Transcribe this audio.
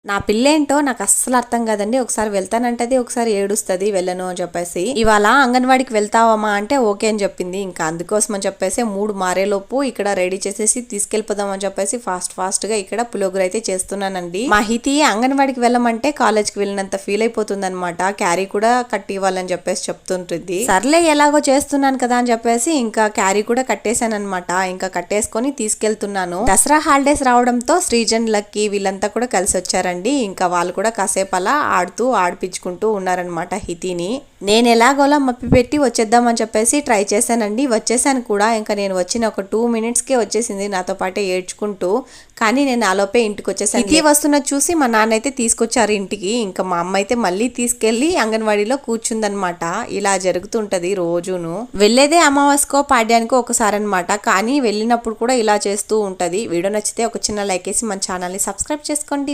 నా పిల్లేంటో నాకు అస్సలు అర్థం కాదండి. ఒకసారి వెళ్తానంటది, ఒకసారి ఏడుస్తుంది వెళ్ళను అని చెప్పేసి. ఇవాళ అంగన్వాడికి వెళ్తావమ్మా అంటే ఓకే అని చెప్పింది. ఇంకా అందుకోసం అని చెప్పేసి 3 మారేలోపు ఇక్కడ రెడీ చేసేసి తీసుకెళ్ళిపోదాం అని చెప్పేసి ఫాస్ట్ గా ఇక్కడ పులిహోర అయితే చేస్తున్నానండి. మా హితి అంగన్వాడికి వెళ్ళమంటే కాలేజ్కి వెళ్ళినంత ఫీల్ అయిపోతుంది అనమాట. క్యారీ కూడా కట్టి ఇవ్వాలని చెప్పేసి చెప్తుంటుంది. సర్లే ఎలాగో చేస్తున్నాను కదా అని చెప్పేసి ఇంకా క్యారీ కూడా కట్టేశాను అనమాట. ఇంకా కట్టేసుకొని తీసుకెళ్తున్నాను. దసరా హాలిడేస్ రావడంతో శ్రీజన్, లక్కీ వీళ్ళంతా కూడా కలిసి వచ్చారు. ఇంకా వాళ్ళు కూడా కాసేపు అలా ఆడిపించుకుంటూ ఉన్నారనమాట హితిని. నేను ఎలాగోలా మప్పి పెట్టి వచ్చేద్దామని చెప్పేసి ట్రై చేశానండి. వచ్చేసాను కూడా. ఇంకా నేను వచ్చిన ఒక 2 minutesకే వచ్చేసింది నాతో పాటే ఏడ్చుకుంటూ. కానీ నేను ఆలోపే ఇంటికి వచ్చేసాను. హితి వస్తున్నది చూసి మా నాన్న అయితే తీసుకొచ్చారు ఇంటికి. ఇంకా మా అమ్మ అయితే మళ్ళీ తీసుకెళ్లి అంగన్వాడీలో కూర్చుందనమాట. ఇలా జరుగుతుంటది రోజును. వెళ్ళేదే అమావాస్యకో పాడ్యానికో ఒకసారి అనమాట. కానీ వెళ్ళినప్పుడు కూడా ఇలా చేస్తూ ఉంటది. వీడియో నచ్చితే ఒక చిన్న లైక్ వేసి మన ఛానల్ని సబ్స్క్రైబ్ చేసుకోండి.